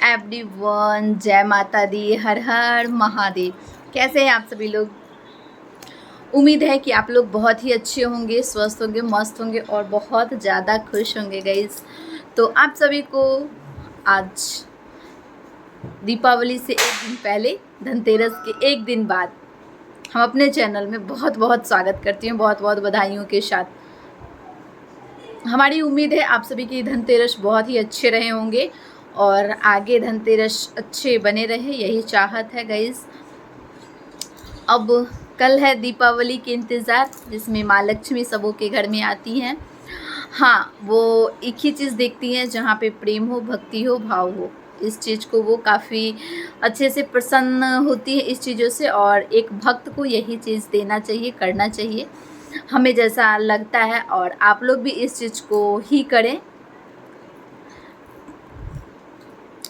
Everyone, जय माता दी, हर हर महादेव। कैसे हैं आप सभी लोग? उम्मीद है कि आप लोग बहुत ही अच्छे होंगे, स्वस्थ होंगे, मस्त होंगे और बहुत ज़्यादा खुश होंगे गाइस। तो आप सभी को आज दीपावली से एक दिन पहले, धनतेरस के एक दिन बाद हम अपने चैनल में बहुत बहुत स्वागत करती हूँ, बहुत बहुत बधाइयों के साथ। हमारी उम्मीद है आप सभी की धनतेरस बहुत ही अच्छे रहे होंगे और आगे धनतेरस अच्छे बने रहे, यही चाहत है गाइस। अब कल है दीपावली के इंतज़ार, जिसमें माँ लक्ष्मी सबों के घर में आती हैं। हाँ, वो एक ही चीज़ देखती हैं जहाँ पे प्रेम हो, भक्ति हो, भाव हो। इस चीज़ को वो काफ़ी अच्छे से प्रसन्न होती है इस चीज़ों से, और एक भक्त को यही चीज़ देना चाहिए, करना चाहिए, हमें जैसा लगता है। और आप लोग भी इस चीज़ को ही करें।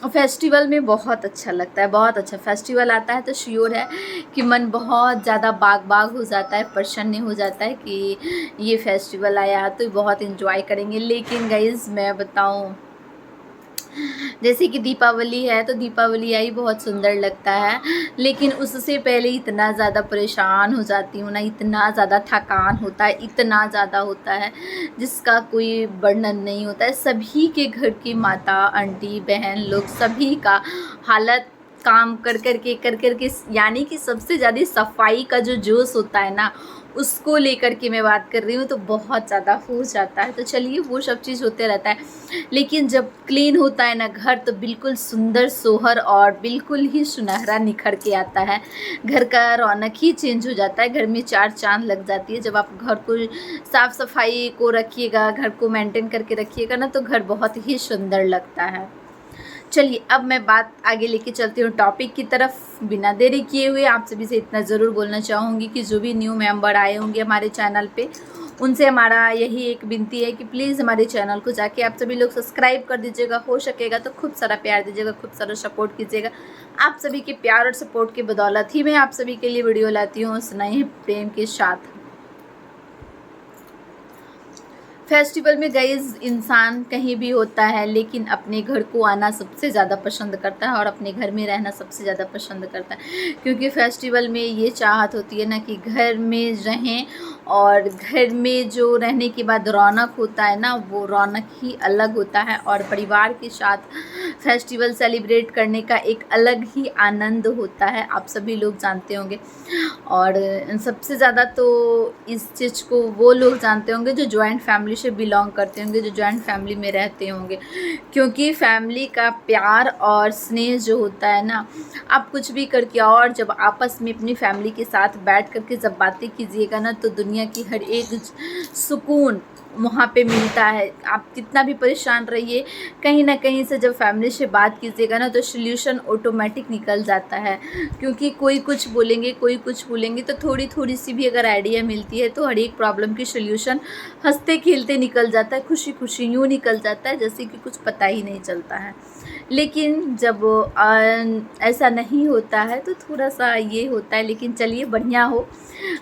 फेस्टिवल में बहुत अच्छा लगता है, बहुत अच्छा फेस्टिवल आता है तो श्योर है कि मन बहुत ज़्यादा बाग बाग हो जाता है, प्रसन्न हो जाता है कि ये फेस्टिवल आया तो बहुत इन्जॉय करेंगे। लेकिन गाइज़ मैं बताऊँ, जैसे कि दीपावली है तो दीपावली आई बहुत सुंदर लगता है, लेकिन उससे पहले इतना ज़्यादा परेशान हो जाती हूँ ना, इतना ज़्यादा थकान होता है, इतना ज़्यादा होता है जिसका कोई वर्णन नहीं होता है। सभी के घर की माता, आंटी, बहन लोग सभी का हालत काम कर कर के, यानी कि सबसे ज़्यादा सफाई का जो जोश होता है ना, उसको लेकर के मैं बात कर रही हूँ, तो बहुत ज़्यादा हो जाता है। तो चलिए, वो सब चीज़ होते रहता है, लेकिन जब क्लीन होता है ना घर, तो बिल्कुल सुंदर सोहर और बिल्कुल ही सुनहरा निखर के आता है। घर का रौनक ही चेंज हो जाता है, घर में चार चांद लग जाती है। जब आप घर को साफ़ सफाई को रखिएगा, घर को मेंटेन करके रखिएगा ना, तो घर बहुत ही सुंदर लगता है। चलिए, अब मैं बात आगे लेके चलती हूँ टॉपिक की तरफ। बिना देरी किए हुए आप सभी से इतना ज़रूर बोलना चाहूँगी कि जो भी न्यू मेंबर आए होंगे हमारे चैनल पे, उनसे हमारा यही एक विनती है कि प्लीज़ हमारे चैनल को जाके आप सभी लोग सब्सक्राइब कर दीजिएगा। हो सकेगा तो खूब सारा प्यार दीजिएगा, खूब सारा सपोर्ट कीजिएगा। आप सभी के प्यार और सपोर्ट की बदौलत ही मैं आप सभी के लिए वीडियो लाती हूँ, उस नए प्रेम के साथ। फेस्टिवल में गाइज इंसान कहीं भी होता है, लेकिन अपने घर को आना सबसे ज़्यादा पसंद करता है और अपने घर में रहना सबसे ज़्यादा पसंद करता है, क्योंकि फेस्टिवल में ये चाहत होती है ना कि घर में रहें, और घर में जो रहने के बाद रौनक होता है ना, वो रौनक ही अलग होता है। और परिवार के साथ फेस्टिवल सेलिब्रेट करने का एक अलग ही आनंद होता है, आप सभी लोग जानते होंगे। और सबसे ज़्यादा तो इस चीज़ को वो लोग जानते होंगे जो जॉइंट फैमिली से बिलोंग करते होंगे, जो जॉइंट फैमिली में रहते होंगे, क्योंकि फैमिली का प्यार और स्नेह जो होता है ना, आप कुछ भी करके, और जब आपस में अपनी फैमिली के साथ बैठ करके जब बातें कीजिएगा ना, तो दुनिया की हर एक सुकून वहाँ पे मिलता है। आप कितना भी परेशान रहिए, कहीं ना कहीं से जब फैमिली से बात कीजिएगा ना, तो सोल्यूशन ऑटोमेटिक निकल जाता है। क्योंकि कोई कुछ बोलेंगे, कोई कुछ बोलेंगे, तो थोड़ी थोड़ी सी भी अगर आइडिया मिलती है तो हर एक प्रॉब्लम की सोल्यूशन हंसते खेलते निकल जाता है, खुशी खुशी यूँ निकल जाता है जैसे कि कुछ पता ही नहीं चलता है। लेकिन जब ऐसा नहीं होता है तो थोड़ा सा ये होता है, लेकिन चलिए, बढ़िया हो,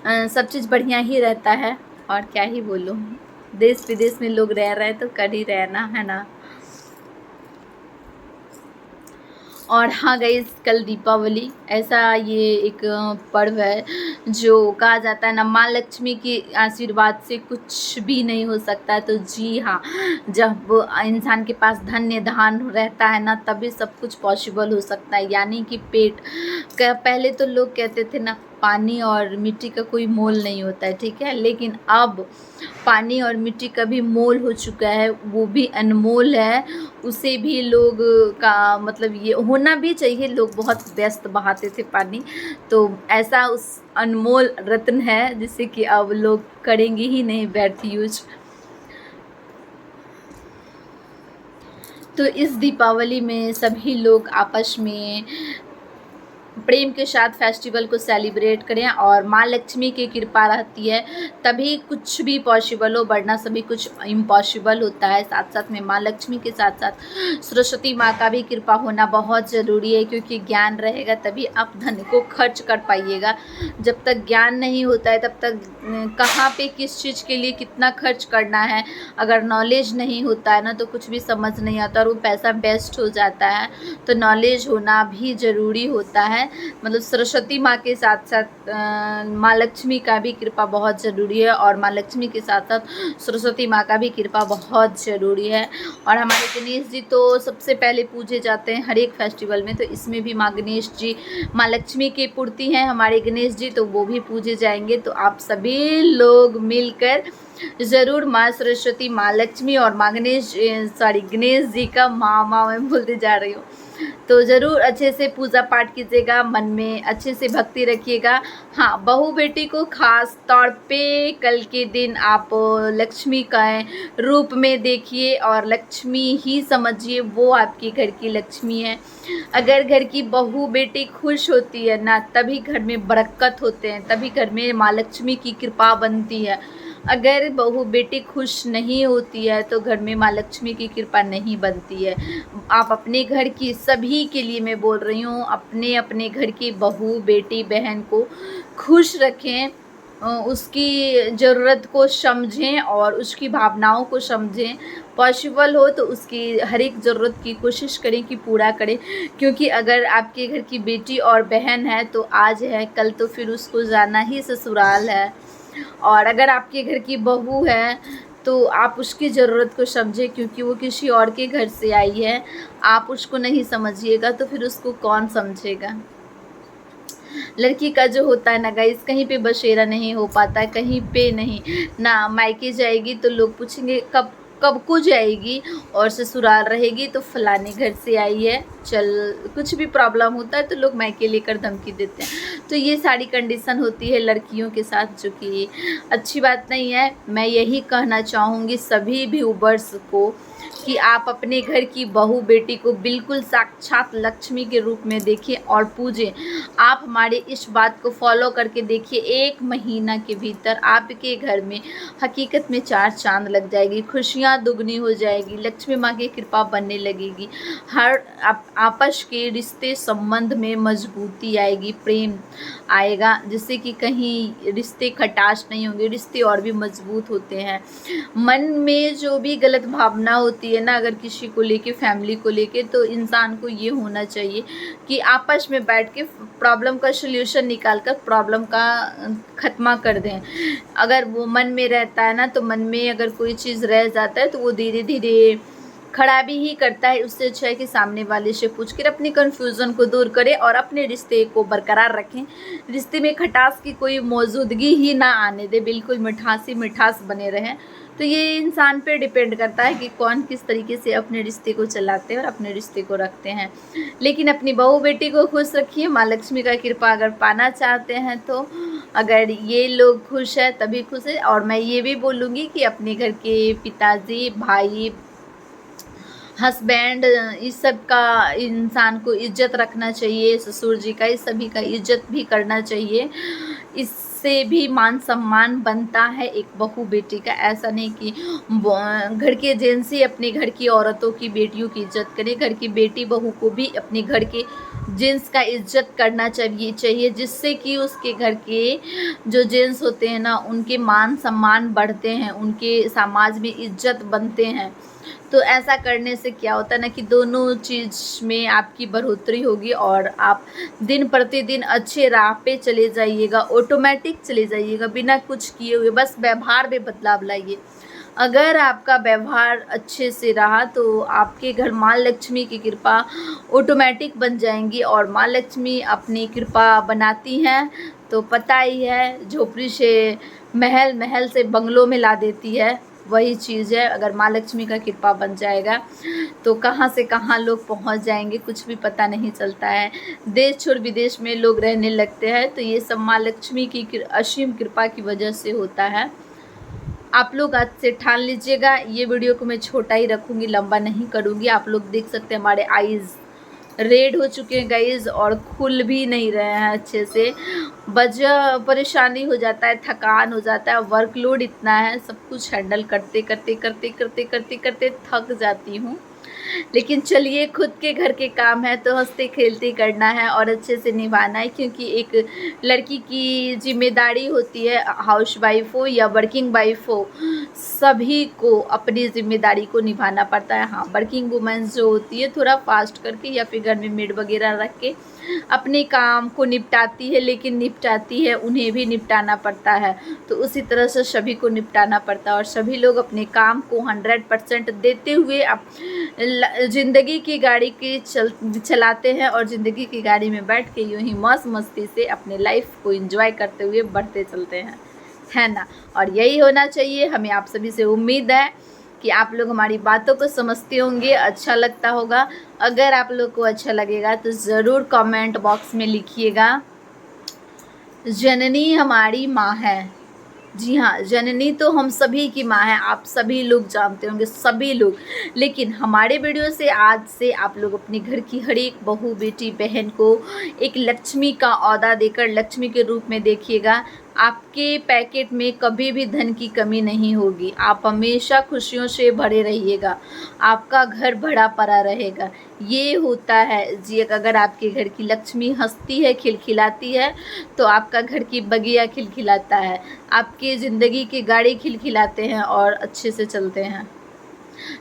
सब चीज़ बढ़िया ही रहता है। और क्या ही बोलूँ, देश विदेश में लोग रह रहे हैं तो कर ही रहना है ना। और हाँ गाइस, कल दीपावली, ऐसा ये एक पर्व है जो कहा जाता है ना, माँ लक्ष्मी के आशीर्वाद से कुछ भी नहीं हो सकता। तो जी हाँ, जब इंसान के पास धन्य धान रहता है ना, तभी सब कुछ पॉसिबल हो सकता है। यानी कि पेट का, पहले तो लोग कहते थे ना, पानी और मिट्टी का कोई मोल नहीं होता है, ठीक है, लेकिन अब पानी और मिट्टी का भी मोल हो चुका है, वो भी अनमोल है। उसे भी लोग का मतलब ये होना भी चाहिए, लोग बहुत व्यस्त बहाते थे पानी, तो ऐसा उस अनमोल रत्न है जिसे कि अब लोग करेंगे ही नहीं व्यर्थ यूज। तो इस दीपावली में सभी लोग आपस में प्रेम के साथ फेस्टिवल को सेलिब्रेट करें और माँ लक्ष्मी की कृपा रहती है तभी कुछ भी पॉसिबल हो, वरना सभी कुछ इम्पॉसिबल होता है। साथ साथ में माँ लक्ष्मी के साथ साथ सरस्वती माँ का भी कृपा होना बहुत ज़रूरी है, क्योंकि ज्ञान रहेगा तभी आप धन को खर्च कर पाइएगा। जब तक ज्ञान नहीं होता है तब तक कहाँ पे किस चीज़ के लिए कितना खर्च करना है, अगर नॉलेज नहीं होता है ना तो कुछ भी समझ नहीं आता और वो पैसा वेस्ट हो जाता है। तो नॉलेज होना भी ज़रूरी होता है। मतलब सरस्वती माँ के साथ साथ माँ लक्ष्मी का भी कृपा बहुत ज़रूरी है और माँ लक्ष्मी के साथ साथ सरस्वती माँ का भी कृपा बहुत ज़रूरी है। और हमारे गणेश जी तो सबसे पहले पूजे जाते हैं हर एक फेस्टिवल में, तो इसमें भी माँ गणेश जी माँ लक्ष्मी की पूर्ति हैं हमारे गणेश जी, तो वो भी पूजे जाएंगे। तो आप सभी लोग मिलकर ज़रूर माँ सरस्वती, माँ लक्ष्मी और माँ गणेश जी का माँ मैं बोलते जा रही हूँ, तो ज़रूर अच्छे से पूजा पाठ कीजिएगा, मन में अच्छे से भक्ति रखिएगा। हाँ, बहू बेटी को खास तौर पे कल के दिन आप लक्ष्मी का रूप में देखिए और लक्ष्मी ही समझिए, वो आपके घर की लक्ष्मी है। अगर घर की बहू बेटी खुश होती है ना, तभी घर में बरकत होते हैं, तभी घर में माँ लक्ष्मी की कृपा बनती है। अगर बहू बेटी खुश नहीं होती है तो घर में माँ लक्ष्मी की कृपा नहीं बनती है। आप अपने घर की, सभी के लिए मैं बोल रही हूँ, अपने अपने घर की बहू बेटी बहन को खुश रखें, उसकी ज़रूरत को समझें और उसकी भावनाओं को समझें। पॉसिबल हो तो उसकी हर एक ज़रूरत की कोशिश करें कि पूरा करें, क्योंकि अगर आपके घर की बेटी और बहन है तो आज है, कल तो फिर उसको जाना ही ससुराल है। और अगर आपके घर की बहू है तो आप उसकी ज़रूरत को समझें, क्योंकि वो किसी और के घर से आई है। आप उसको नहीं समझिएगा तो फिर उसको कौन समझेगा। लड़की का जो होता है ना गाइस, कहीं पे बसेरा नहीं हो पाता है, कहीं पे नहीं ना। मायके जाएगी तो लोग पूछेंगे कब कब को जाएगी, और ससुराल रहेगी तो फलाने घर से आई है, चल कुछ भी प्रॉब्लम होता है तो लोग मायके लेकर धमकी देते हैं। तो ये सारी कंडीशन होती है लड़कियों के साथ, जो कि अच्छी बात नहीं है। मैं यही कहना चाहूँगी सभी व्यूअर्स को कि आप अपने घर की बहू बेटी को बिल्कुल साक्षात लक्ष्मी के रूप में देखिए और पूजें। आप हमारे इस बात को फॉलो करके देखिए, 1 महीना के भीतर आपके घर में हकीकत में 4 चांद लग जाएगी, खुशियाँ दुगनी हो जाएगी, लक्ष्मी माँ की कृपा बनने लगेगी, हर आपस के रिश्ते संबंध में मजबूती आएगी, प्रेम आएगा, जिससे कि कहीं रिश्ते खटाश नहीं होंगे, रिश्ते और भी मजबूत होते हैं। मन में जो भी गलत भावना होती है ना, अगर किसी को लेके, फैमिली को लेके, तो इंसान को ये होना चाहिए कि आपस में बैठ के प्रॉब्लम का सल्यूशन निकाल कर प्रॉब्लम का ख़त्मा कर दें। अगर वो मन में रहता है ना, तो मन में अगर कोई चीज़ रह जाता है तो वो धीरे धीरे खराबी ही करता है। उससे अच्छा है कि सामने वाले से पूछ कर अपनी कन्फ्यूज़न को दूर करें और अपने रिश्ते को बरकरार रखें। रिश्ते में खटास की कोई मौजूदगी ही ना आने दे, बिल्कुल मिठास ही मिठास बने रहें। तो ये इंसान पे डिपेंड करता है कि कौन किस तरीके से अपने रिश्ते को चलाते हैं और अपने रिश्ते को रखते हैं। लेकिन अपनी बहू बेटी को खुश रखिए, माँ लक्ष्मी का कृपा अगर पाना चाहते हैं तो अगर ये लोग खुश है तभी खुश है। और मैं ये भी बोलूँगी कि अपने घर के पिताजी, भाई, हस्बैंड, इस सब का इंसान को इज्जत रखना चाहिए, ससुर जी का, इस सभी का इज्जत भी करना चाहिए। इससे भी मान सम्मान बनता है एक बहू बेटी का। ऐसा नहीं कि घर के जेंट्स ही अपने घर की औरतों की, बेटियों की इज्जत करे, घर की बेटी बहू को भी अपने घर के जेंट्स का इज्जत करना चाहिए, जिससे कि उसके घर के जो जेंट्स होते हैं ना, उनके मान सम्मान बढ़ते हैं, उनके समाज में इज्जत बनते हैं। तो ऐसा करने से क्या होता है ना कि दोनों चीज़ में आपकी बढ़ोतरी होगी और आप दिन प्रतिदिन अच्छे राह पे चले जाइएगा, ऑटोमेटिक चले जाइएगा बिना कुछ किए हुए। बस व्यवहार में बदलाव लाइए। अगर आपका व्यवहार अच्छे से रहा तो आपके घर माँ लक्ष्मी की कृपा ऑटोमेटिक बन जाएंगी। और माँ लक्ष्मी अपनी कृपा बनाती हैं तो पता ही है, झोपड़ी से महल, महल से बंगलों में ला देती है, वही चीज़ है। अगर माँ लक्ष्मी का कृपा बन जाएगा तो कहाँ से कहाँ लोग पहुँच जाएंगे, कुछ भी पता नहीं चलता है। देश छोड़ विदेश में लोग रहने लगते हैं, तो ये सब माँ लक्ष्मी की असीम कृपा की वजह से होता है। आप लोग आज से ठान लीजिएगा। ये वीडियो को मैं छोटा ही रखूँगी, लंबा नहीं करूँगी। आप लोग देख सकते हैं हमारे आईज़ रेड हो चुके हैं गाइज और खुल भी नहीं रहे हैं अच्छे से। वजह परेशानी हो जाता है, थकान हो जाता है, वर्कलोड इतना है, सब कुछ हैंडल करते करते करते करते करते करते थक जाती हूँ। लेकिन चलिए, खुद के घर के काम है तो हंसते खेलते करना है और अच्छे से निभाना है, क्योंकि एक लड़की की जिम्मेदारी होती है, हाउस वाइफ हो या वर्किंग वाइफ हो, सभी को अपनी जिम्मेदारी को निभाना पड़ता है। हाँ, वर्किंग वुमेन्स जो होती है थोड़ा फास्ट करके या फिर घर में मेड वगैरह रख के अपने काम को निपटाती है, लेकिन निपटाती है, उन्हें भी निपटाना पड़ता है। तो उसी तरह से सभी को निपटाना पड़ता है और सभी लोग अपने काम को 100% देते हुए ज़िंदगी की गाड़ी की चलाते हैं और ज़िंदगी की गाड़ी में बैठ के यूँ ही मौज मस्ती से अपने लाइफ को एंजॉय करते हुए बढ़ते चलते हैं, है ना। और यही होना चाहिए। हमें आप सभी से उम्मीद है कि आप लोग हमारी बातों को समझते होंगे, अच्छा लगता होगा। अगर आप लोग को अच्छा लगेगा तो ज़रूर कमेंट बॉक्स में लिखिएगा, जननी हमारी माँ है। जी हाँ, जननी तो हम सभी की माँ है, आप सभी लोग जानते होंगे, सभी लोग। लेकिन हमारे वीडियो से आज से आप लोग अपने घर की हर एक बहू, बेटी, बहन को एक लक्ष्मी का औहदा देकर लक्ष्मी के रूप में देखिएगा। आपके पैकेट में कभी भी धन की कमी नहीं होगी, आप हमेशा खुशियों से भरे रहिएगा, आपका घर भरा पड़ा रहेगा। ये होता है जी, अगर आपके घर की लक्ष्मी हंसती है, खिलखिलाती है, तो आपका घर की बगिया खिलखिलाता है, आपकी ज़िंदगी की गाड़ी खिलखिलाते हैं और अच्छे से चलते हैं।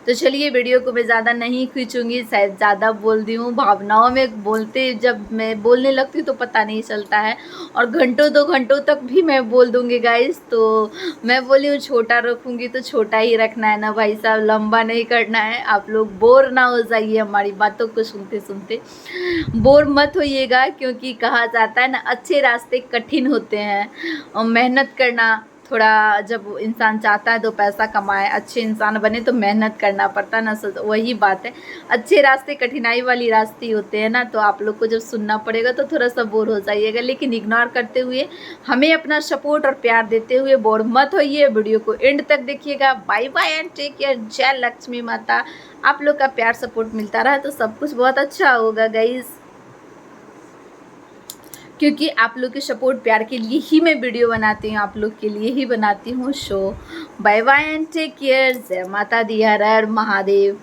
तो चलिए, वीडियो को मैं ज़्यादा नहीं खींचूंगी, शायद ज़्यादा बोल दी हूँ, भावनाओं में बोलते जब मैं बोलने लगती हूँ तो पता नहीं चलता है, और घंटों 2 घंटों तक भी मैं बोल दूँगी गाइस। तो मैं बोली हूँ छोटा रखूँगी तो छोटा ही रखना है ना भाई साहब, लंबा नहीं करना है। आप लोग बोर ना हो जाइए हमारी बातों को सुनते सुनते, बोर मत होइएगा, क्योंकि कहा जाता है ना, अच्छे रास्ते कठिन होते हैं और मेहनत करना थोड़ा, जब इंसान चाहता है तो पैसा कमाए, अच्छे इंसान बने तो मेहनत करना पड़ता है ना। वही बात है, अच्छे रास्ते कठिनाई वाली रास्ते होते हैं ना। तो आप लोग को जब सुनना पड़ेगा तो थोड़ा सा बोर हो जाइएगा, लेकिन इग्नोर करते हुए हमें अपना सपोर्ट और प्यार देते हुए बोर मत होइए। वीडियो को एंड तक देखिएगा। Bye bye and take care. जय लक्ष्मी माता। आप लोग का प्यार सपोर्ट मिलता रहा तो सब कुछ बहुत अच्छा होगा गाइस, क्योंकि आप लोग के सपोर्ट प्यार के लिए ही मैं वीडियो बनाती हूँ, आप लोग के लिए ही बनाती हूँ। So bye bye and take care. जय माता दी, हर हर महादेव।